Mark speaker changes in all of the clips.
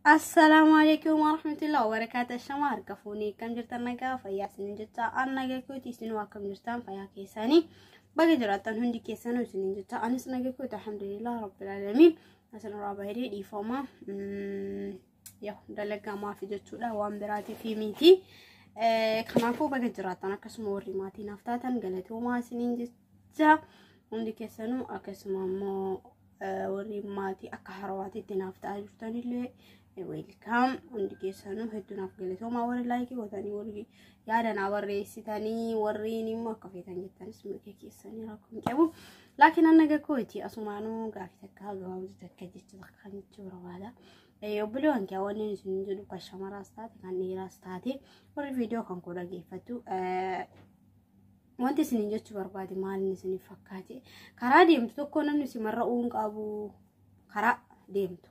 Speaker 1: السلام عليكم ورحمة الله وبركاته. الشمار كفوني كم جرتنا كاف يا سنين جتا أنا جاكوتي سنوا كم جرتان فيا كيساني بقى جراتن هندي كيسانو سنين جتا أنا سنة جاكوت الحمد لله رب العالمين. أصلا رابع دي فما يا دلقا ما في جتولا وام براتي في ميتي خنافو بقى جراتنا كسموري ماتي نفتاتن قالتو ما سنين جتا هندي كيسانو أكسمو مو وري ماتي أكهرواتي تنافتا جرتاني اللي ويلكم عندي كيسانو هدونا فقلتو ما وري لايكي وثاني وري يادنا وري سيتاني وريني ما كفيتان جتان اسمه كيساني راكم كابو لكن أنا جاكوتي أسمانو قافتك هاجو تكجت تخنت ورالا يوبلو أنك أولين نزلوا كشمال راستاتي كان نيراستاتي وري فيديو كان كورا جيفتو وانت سنين جت بربادي مال نسني فكاتي كرا ديمتو تكو نمسي مرة أونك أبو كرا ديمتو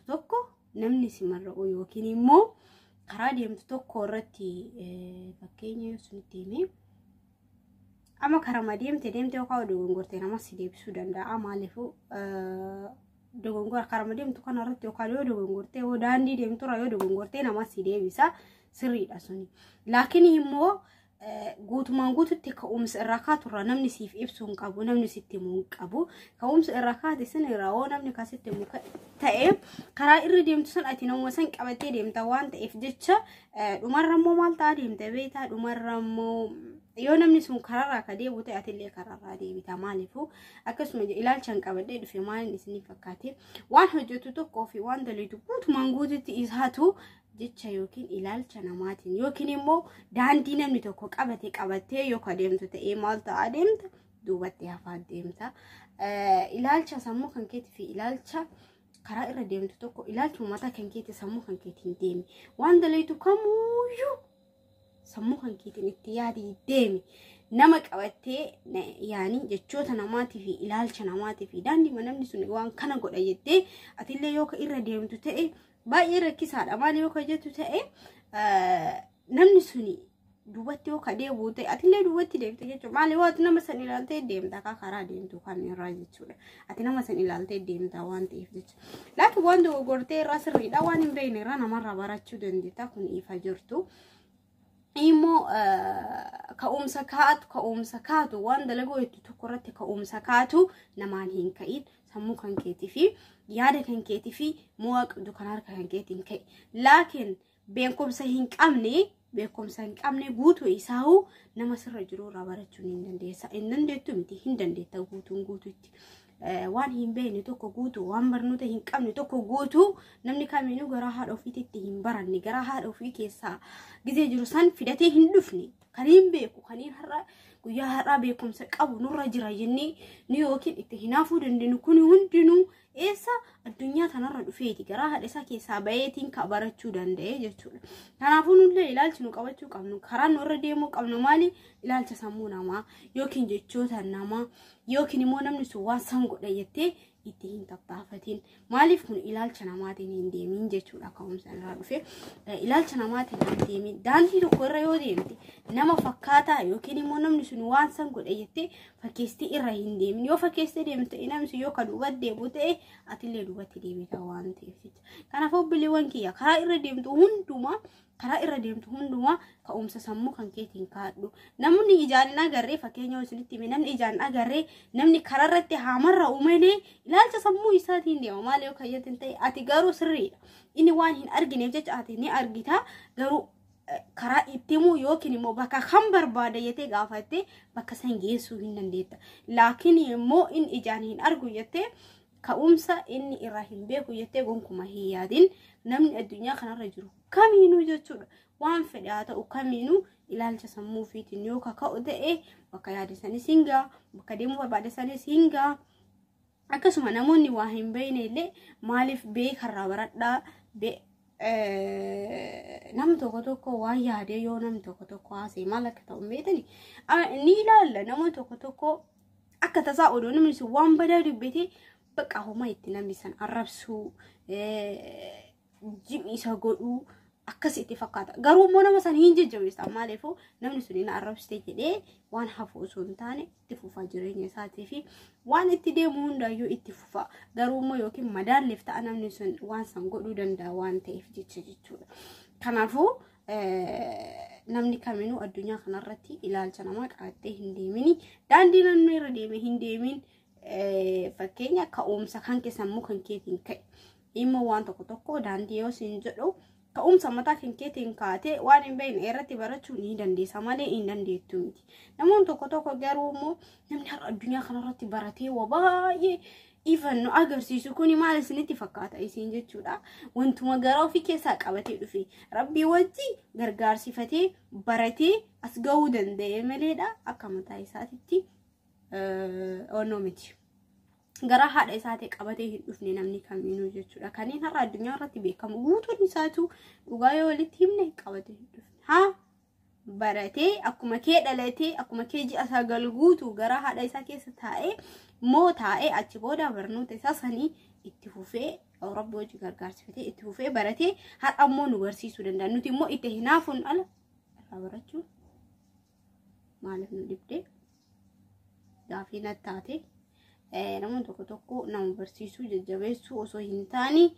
Speaker 1: tokko namni si mar'u yookiin immoo karaa deemtu tokko irratti fakkeenya sunitti hime ama karaa deemte yookaan dogongortee nama si deebisuu danda'a maaliif dogongora karaa deemtu kana irratti yookaan yoo dogongortee yoo daandii deemtu yoo dogongortee nama si deebisa sirriidha suni laakiin immoo guutumaan guututti ka'umsa irraa kaatu namni siif ibsuun qabu namni sitti muun qabu ka'umsa irraa kaate sin irraa oo namni kaasitti muu ta'e karaa irra deemtu san ati namuma san qabatee deemta waan ta'eef jecha dhumarrammoo maal ta'a deemta beektaa dhumarrammoo yoo namni sun karaarraa ka deebu ta'e atillee karaarraa deebita maaliifuu akkasuma ilaalchaan qabadhee dhufe maalin isinii fakkaate waan hojjetu tokkoo fi waan daliitu guutumaan guututti isaatu jecha yookiin ilaalcha namaatiin yookiin immoo daandii namni tokko qabatee yookaan deemtu ta'ee maal ta'a deemta duubatti hafaa deemta ilaalcha sammuu kan keetii fi ilaalcha karaa irra deemtu tokko ilaalcha mataa kan keetii sammuu kan keetiin deemi waan daliitu kamuyyuu sammuu kan keetiin itti yaadii deemi nama qabatee yaani jechoota namaatii fi ilaalcha namaatii fi daandii namni sun waan kana godha jettee atillee yookaan irra deemtu ta'e baay'ee rakkisaadha maali yoo jettu ta'e namni suni duubatti yoo deebi'u ta'e atillee duubatti deemte jechuudha maali waan nama san ilaaltee deemta karaa deemtu kan irraa jechuudha ati nama san ilaaltee deemta waan ta'eef jechuudha laakiin waan dogoggortee irraa sirriidha waan hin beekne irraa namarraa barachuu dandeetta kun ifa jirtu immoo ka'umsa kaatu waan dalagoo itti tokko irratti ka'umsa kaatu namaan hin ka'in sammuu kan keetii fi yaada kan keetii fi mo'a qabdu kan harka kan keetiin ka'e laakiin beekumsa hin qabne guutuu isaa'u nama sirra jiru irraa barachuun hin dandeessa hin dandeettu miti hin dandeetta guutuutti waan hin beekne tokko guutuu waan barnoota hin qabne tokko guutuu namni kamiinuu garaa haadha ofiitti hin baranne garaa haadha ofii keessaa gizee jiru san fidatee hin dhufne kan hin beeku kan hin har'a guyyaa har'aa beekumsa qabu nurra jira jennee ni yookiin itti hinaafuu dandeenyu kun hundinuu eessa addunyaa tanarra dhufeeti garaa haadha isaa keessaa bayeetiin ka barachuu danda'e jechuudha kanaafuu nullee ilaalchi nu qabachuu qabnu karaa nu irra deemuu qabnu maali ilaalcha sammuu namaa yookiin jechoota namaa yookiin immoo namni sun waan san godha jettee itti hin tattaafatiin maaliif kun ilaalcha namaatiin hin deemin jechuudha ka'umsa irraa dhufe ilaalcha namaatiin hin deemin daandii tokko irra yoo deemte nama fakkaataa yookiin immoo namni sun waan san godha jettee fakkeestii irra hin deemin yoo fakkeestee deemte namni sun yoo ka duubatti deebi'u ta'e atillee duubatti deebita waan ta'eef kanaafuu biliiwwan kiyya karaa irra deemtu hundumaa ka'umsa sammuu kan keetiin kaadhu namni ijaan hin agarree fakkeenya isinitti hime namni ijaan agarree namni karaa irratti haamarra uumee ilaalcha sammuu isaatiin deema maali yoo kayyatin ta'e ati garuu sirriidha inni waan hin argineef jecha ati ni argita garuu karaa ittimuu yookiin immoo bakka kan barbaada jettee gaafatte bakka san geessuu hin dandeetta laakiin immoo inni ijaan hin argu jettee ka'umsa inni irraa hin beeku jettee gonkuma hin yaadin namni addunyaa kanarra jiru kamiinuu jechuudha waan fedhaa ta'u kamiinuu ilaalcha sammuu fiitiin yoo ka'u ta'e bakka yaadasanis hingaa bakka deemuu barbaadasanis hingaa akkasuma namoonni waa hin beekne illee maaliif beekarraa baradhaa namni tokko waan yaadee yoo namni tokko haasee maal akka ta'u beekani ni ilaalla namoonni tokko akka tasaa odoo namni sun waan badaa dubbate bakka homa itti namni san arrabsuu jimisa godhuu akkasitti fakkaata. Garuu immoo nama san hin jajjabeessa maaliifuu namni sun hin arrabsite jedhee waan hafu osoo hin taane itti fufaa jireenya isaatii fi waan itti deemu hundaayyuu itti fufaa. Garuu immoo yookiin madaalleef ta'a namni sun waan san godhuu danda'a waan ta'eef jechuudha. Kanaafuu namni kaminuu addunyaa kanarratti ilaalcha namaa qabattee hin deemini. Daandii namni irra deeme hin deemin. Fakkeenya ka'umsa kan keessammoo kan keetiin ka'e. Immoo waan tokko daandii yoo siin jedhu ka'umsa mataa kan keetiin kaatee waan hin beekne irratti barachuu ni dandeessa malee hin dandeettu miti. Namoonni tokko garuu immoo namni har'a addunyaa kanarratti baratee waa baay'ee even nu agarsiisu kuni maal isinitti fakkaata isin jechuudha. Wantuma garaa ofii keessaa qabatee dhufe rabbii wajji gargaarsifatee baratee as ga'uu danda'e maleedha akka mataa isaatitti onoo miti. Garaa haadha isaati qabatee hin dhufne namni kaminuu jechuudha. Kanneen har'a addunyaa irratti beekamu guutuun isaatu dhugaa yoo walitti himne qabatee hin dhufne. Baratee akkuma kee dhalatee akkuma kee ji'a sagal guutuu garaa haadha isaa keessa taa'ee moo taa'ee achi booda barnoota isaa sanii itti fufee rabbi wajji gargaarsifatee itti fufee baratee har'a immoo nu barsiisuu danda'a. Nuti immoo itti hinaafuun ala irraa barachuu maaliif nu dhibdee gaafii nattaate. Namoonni tokko nama barsiisuu jajjabeessuu osoo hin taane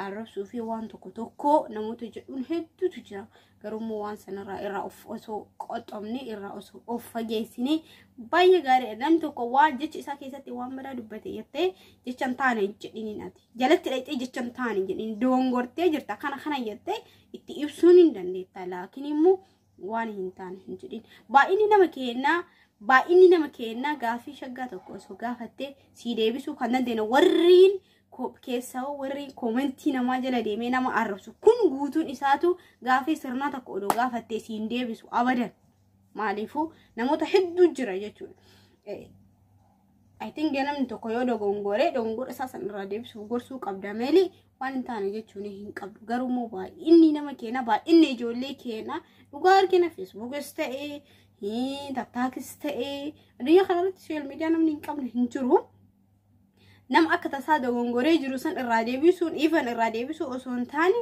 Speaker 1: arrabsuu fi waan tokko namoota jedhuun hedduutu jira. Garuu immoo waan sanarraa irraa osoo qoxxomne irraa osoo of fageessine baay'ee gaariidha. Namni tokko waan jecha isaa keessatti waan badaa dubbate jettee jecha hin taane jedhiniin ati jalatti dhaqxee jecha hin taane jedhiniin dogongortee jirta kana jettee itti ibsuun hin dandeetta. Laakiin immoo waan hin taane hin jedhin baay'inni nama keenyaa gaafii shaggaa tokko osoo gaafattee sii deebisuu kan dandeenye warriin keessaa warriin koomentii namaa jala deemee nama arrabsu kun guutuun isaatu gaafii sirnaa tokko odoo gaafattee siin deebisu abadan. Maaliifuu namoota hedduu jira jechuudha. I think namni tokko yoo dogongora isaa san irraa deebisuuf gorsuu qabda malee waan hin taane jechuun hin qabdu. Garuu immoo baay'inni nama keenyaa baay'inni ijoollee keenyaa dhugaa argina Facebookis ta'ee TikTokis ta'ee addunyaa kanarratti social media namni hin qabne hin jiru. Nama akka tasaa dogongoree jiru san irraa deebisuun even irraa deebisuu osoo hin taane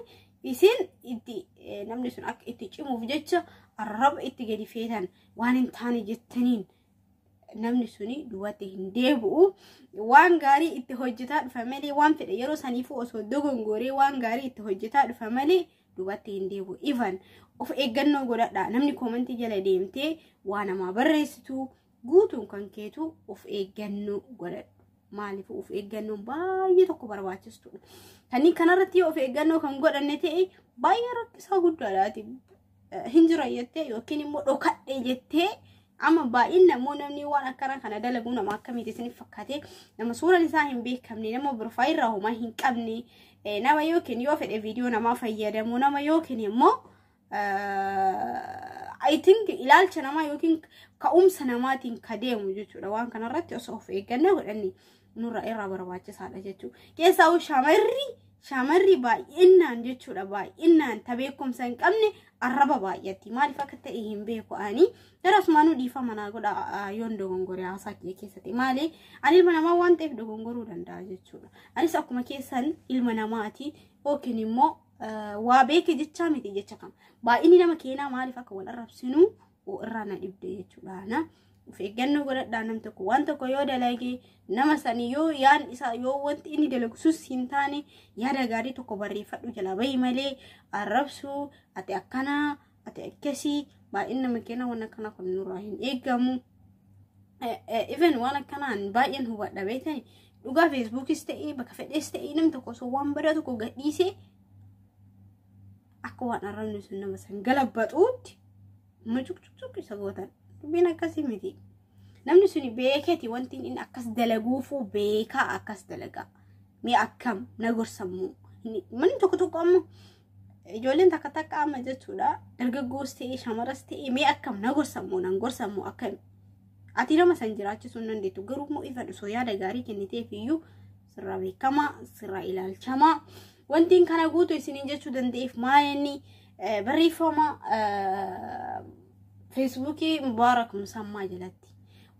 Speaker 1: isin itti namni sun akka itti cimuuf jecha arraba itti gadi feetan waan hin taane jettaniin namni suni duwwaatti hin deebi'u. Waan gaarii itti hojjetaa dhufa malee waan fedhe yeroo saniifuu osoo dogongoree waan gaarii itti hojjetaa dhufa malee duwwaatti hin deebi'u. Even of eeggannoo godhadha. Namni koomentii jala deemtee waa namaa barreessitu guutuun kan keetu of eeggannoo godhadha. Maaliif of eeggannoo baay'ee tokko barbaachistuudha. Kanneen kanarratti of eeggannoo kan godhanne ta'e baay'ee rakkisaa guddaadhaati. Hin jira jettee yookiin immoo dhokadhe jettee amma baay'een namni waan akkana kana dalagu nama akkamitti isiniif fakkaate nama suuraan isaa hin beekamne nama profaayilii homaa hin qabne nama yookiin yoo fedhe viidiyoo namaa fayyadamu nama yookiin immoo I think ilaalcha namaa yookiin ka'umsa namaatiin kadeemu jechuudha. Waan kanarratti osoo of eeggannoo godhanne nurra irraa barbaachisaadha jechuudha. Keessaa shamarri baay'inaan jechuudha baay'inaan tabeekumsa hin qabne arraba baay'atti maaliif akka ta'e hin beeku ani darasumaanuu dhiifama naa godha yoon dogongoree haasaa keessatti maali ani ilma namaa waan ta'eef dogongoruu danda'a jechuudha. Anis akkuma keessan ilma namaati yookiin immoo waa beeke jechaa miti jecha kam baay'inni nama keenyaa maaliif akka wal arrabsinu irraa na dhibde jechuudha. Of eeggannoo godhadhaa nam tokko waan tokko yoo dalage nama sanii yoo yaan isaa yoo wanti inni dalagu sus hin taane yaada gaarii tokko barreeffadhu jala bahi malee arrabsuu ati akkana ati akkasii baay'inni nama keenyaa waan akkana kun nurraa hin eeggamu. Even waan akkanaan baay'een hubadha beekani dhugaa Facebookis ta'ee bakka fedhees ta'ee nam tokko osoo waan badaa tokko gadhiisee akka waan arrabni sun nama san galabbaxuutti mucucuk isa gootan. Bina akkasii miti. Namni suni beeketi wanti inni akkas dalaguufu beekaa akkas dalagaa. Mee akkam na gorsamuu. Manni tokko amma ijoolleen takka amma jechuudha. Dargaggoos ta'ee shamaras ta'ee mee akkam na gorsamuu akkam. Ati nama san jiraachisuu hin dandeettu garuu immoo ifa osoo yaada gaarii kenniteef iyyuu sirraa beekamaa sirraa ilaalchamaa. Wantiin kana guutuu isiniin jechuu danda'eef maalinni barreeffama Facebook Mubarak Musammaa jalatti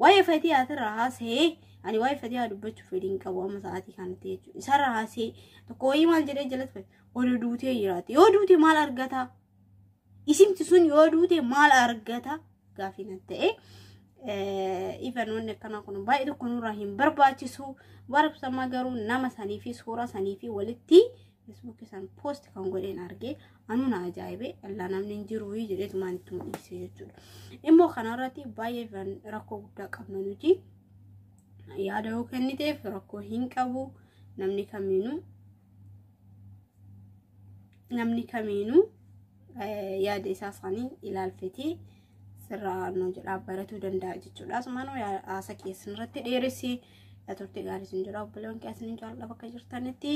Speaker 1: waa'ee fatiyaati raasee ani waa'ee fatiyaa dubbachuu fedhiin qabu amma sa'aatii kanatti jechuudha isa raasee tokko wayii maal jedhee jalatti ol duutee jiraate yoo duute maal argata isimti sun yoo duute maal argata gaafina ta'e even wanni akkana kun baay'ee tokko nurraa hin barbaachisu barbaachisa garuu nama sanii fi suura sanii fi walitti Facebook san post kan godheen argee anu na ajaa'ibe alla namni jiru jedhee tumaan itti mul'ise jechuudha immoo kanarratti baay'ee rakkoo guddaa qabna nuti yaada yoo kenniteef rakkoo hin qabu namni kamiinuu yaada isaa sanii ilaalfatee sirraa no jedhaa baratuu danda'a jechuudha asumaanoo haasa keessan irratti dheeressi turte gaarii sin jira obboleewwan keessan jaalladha bakka jirtanitti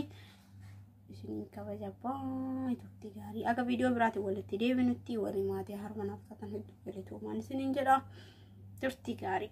Speaker 1: isin kabaja baay'ee turte gaarii aga viidiyoo biraatiin walitti deebinutti warri maatii harmanaaf taatan hedduu filatoomaan isiniin jedha turte gaarii